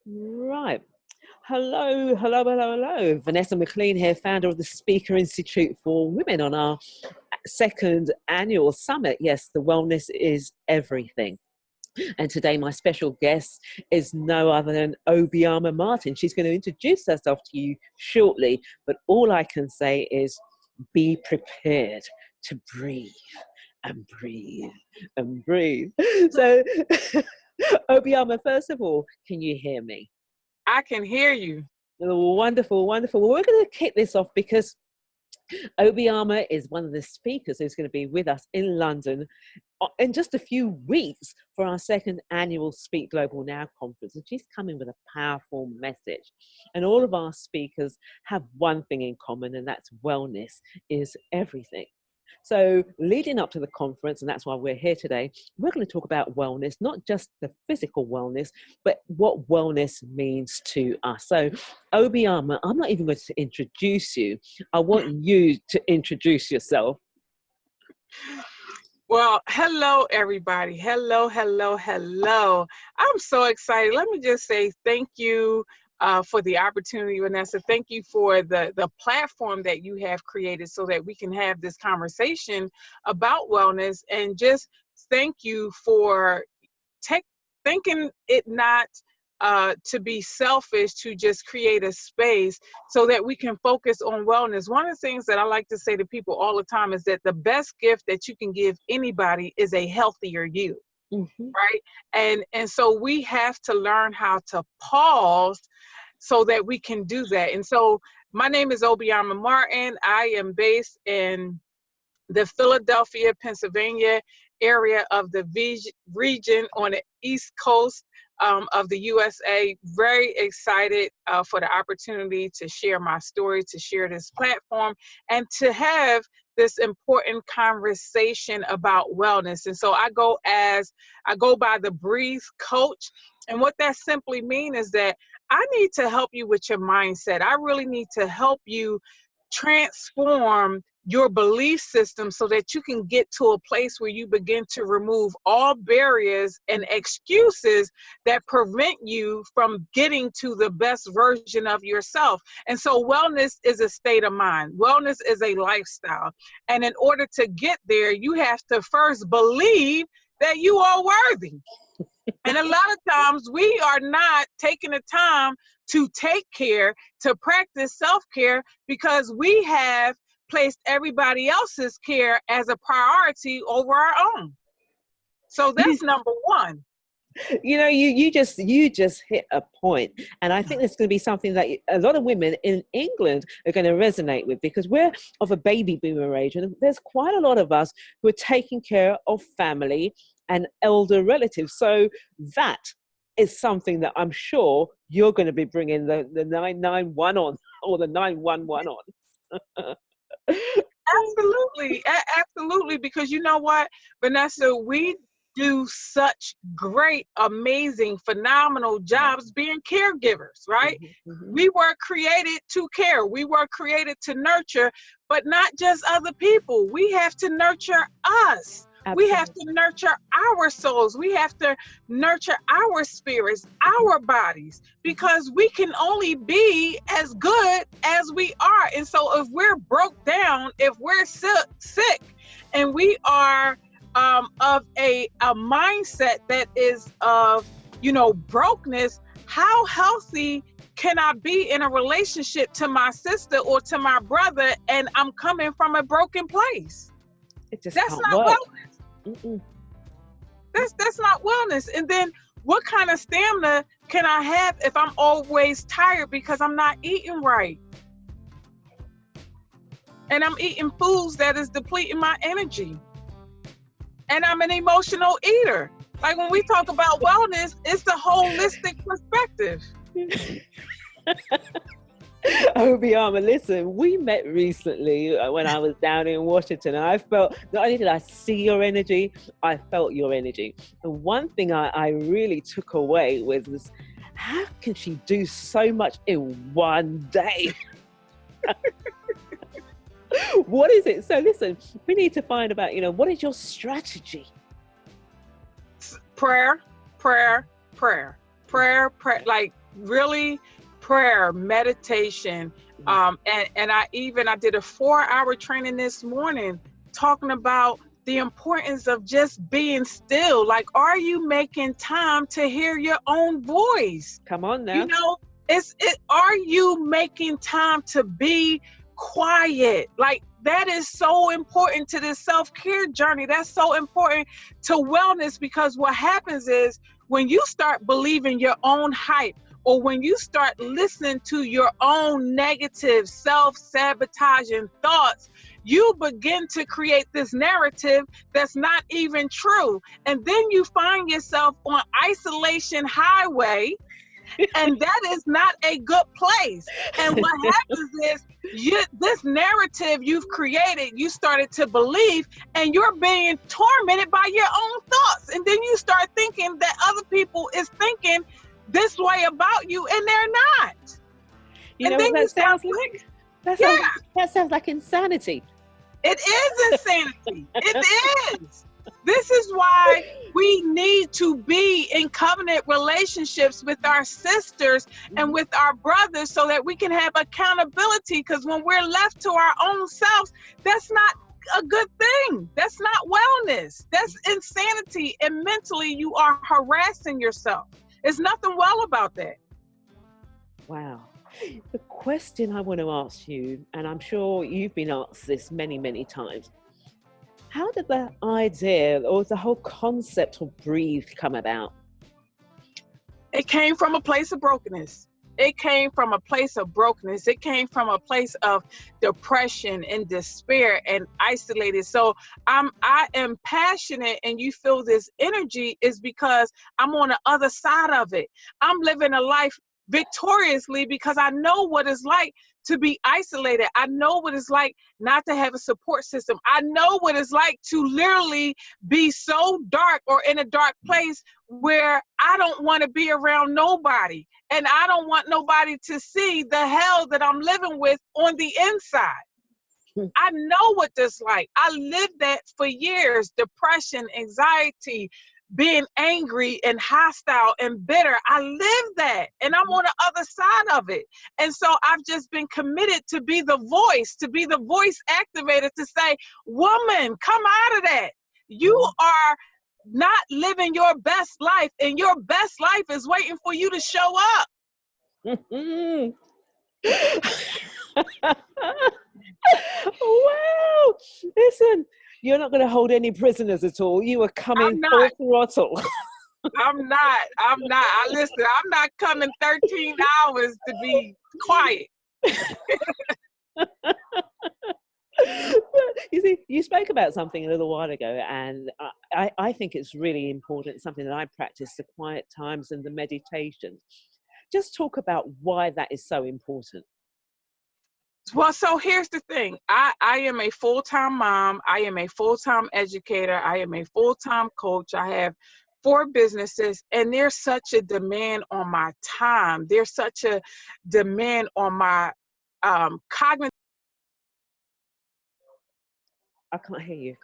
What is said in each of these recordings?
Right. Hello. Vanessa McLean here, founder of the Speaker Institute for Women on our second annual summit. Yes, the wellness is everything. And today my special guest is no other than Obioma Martin. She's going to introduce herself to you shortly, but all I can say is be prepared to breathe and breathe and breathe. So, Obioma, first of all, can you hear me? I can hear you. Wonderful. Well, we're going to kick this off because Obioma is one of the speakers who's going to be with us in London in just a few weeks for our second annual Speak Global Now conference. And she's coming with a powerful message. And all of our speakers have one thing in common, and that's wellness is everything. So leading up to the conference, and that's why we're here today, we're going to talk about wellness, not just the physical wellness, but what wellness means to us. So Obioma, I'm not even going to introduce you. I want you to introduce yourself. Well, hello, everybody. Hello. I'm so excited. Let me just say thank you for the opportunity, Vanessa. Thank you for the platform that you have created so that we can have this conversation about wellness. And just thank you for thinking it not to be selfish, to just create a space so that we can focus on wellness. One of the things that I like to say to people all the time is that the best gift that you can give anybody is a healthier you, right? And so we have to learn how to pause so that we can do that. And so my name is Obioma Martin. I am based in the Philadelphia, Pennsylvania area of the region on the East Coast of the USA. Very excited for the opportunity to share my story, to share this platform, and to have this important conversation about wellness. And so I go by the Breathe Coach. And what that simply means is that I need to help you with your mindset. I really need to help you transform your belief system so that you can get to a place where you begin to remove all barriers and excuses that prevent you from getting to the best version of yourself. And so wellness is a state of mind. Wellness is a lifestyle. And in order to get there, you have to first believe that you are worthy. And a lot of times we are not taking the time to take care, to practice self-care, because we have placed everybody else's care as a priority over our own. So that's number one. You know, you just hit a point, and I think it's going to be something that a lot of women in England are going to resonate with, because we're of a baby boomer age, and there's quite a lot of us who are taking care of family and elder relatives. So that is something that I'm sure you're going to be bringing the 991 on, or the 911 on. Absolutely, because you know what, Vanessa, we do such great, amazing, phenomenal jobs being caregivers, right? We were created to care. We were created to nurture, but not just other people. We have to nurture us. Absolutely. We have to nurture our souls. We have to nurture our spirits, our bodies, because we can only be as good as we are. And so if we're broke down, if we're sick, and we are of a mindset that is of, brokenness, how healthy can I be in a relationship to my sister or to my brother, and I'm coming from a broken place? That's not wellness. That's not wellness. And then what kind of stamina can I have if I'm always tired because I'm not eating right? And I'm eating foods that is depleting my energy. And I'm an emotional eater. Like when we talk about wellness, it's the holistic perspective. Obioma, listen, we met recently when I was down in Washington, and I felt, not only did I see your energy, I felt your energy. And one thing I really took away was how can she do so much in one day? What is it? So listen, we need to find about, what is your strategy? Prayer. Like really prayer, meditation. And I did a 4-hour training this morning talking about the importance of just being still. Like, are you making time to hear your own voice? Come on now. You know, are you making time to be quiet? Like, that is so important to this self-care journey. That's so important to wellness, because what happens is when you start believing your own hype, or when you start listening to your own negative self-sabotaging thoughts, you begin to create this narrative that's not even true. And then you find yourself on isolation highway, and that is not a good place. And what happens is this narrative you've created, you started to believe, and you're being tormented by your own thoughts. And then you start thinking that other people is thinking this way about you, and they're not. You know what that sounds like? That sounds like insanity. It is insanity. It is. This is why we need to be in covenant relationships with our sisters and with our brothers, so that we can have accountability. Because when we're left to our own selves, that's not a good thing. That's not wellness. That's insanity. And mentally, you are harassing yourself. There's nothing well about that. Wow. The question I want to ask you, and I'm sure you've been asked this many, many times, how did the idea or the whole concept of Breathe come about? It came from a place of brokenness. It came from a place of brokenness. It came from a place of depression and despair and isolated. So I am passionate, and you feel this energy is because I'm on the other side of it. I'm living a life victoriously because I know what it's like to be isolated. I know what it's like not to have a support system. I know what it's like to literally be so dark or in a dark place where I don't want to be around nobody. And I don't want nobody to see the hell that I'm living with on the inside. I know what this like. I lived that for years. Depression, anxiety, being angry and hostile and bitter. I lived that, and I'm on the other side of it. And so I've just been committed to be the voice activator, to say, woman, come out of that. You are not living your best life, and your best life is waiting for you to show up. Wow. Listen, you're not going to hold any prisoners at all. You are coming full throttle. I'm not. Listen, I'm not coming 13 hours to be quiet. You see, you spoke about something a little while ago, and I think it's really important, something that I practice, the quiet times and the meditation. Just talk about why that is so important. Well, so here's the thing. I am a full-time mom. I am a full-time educator. I am a full-time coach. I have 4 businesses, and there's such a demand on my time. There's such a demand on my cognitive. I can't hear you.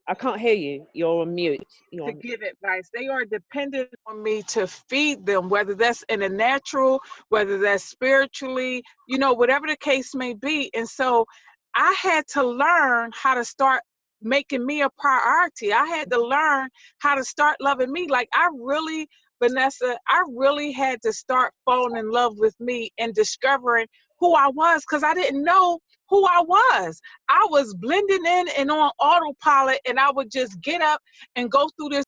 I can't hear you. You're on mute. To give advice. They are dependent on me to feed them, whether that's in the natural, whether that's spiritually, whatever the case may be. And so I had to learn how to start making me a priority. I had to learn how to start loving me. Like, Vanessa, I really had to start falling in love with me and discovering who I was, because I didn't know who I was. I was blending in and on autopilot, and I would just get up and go through this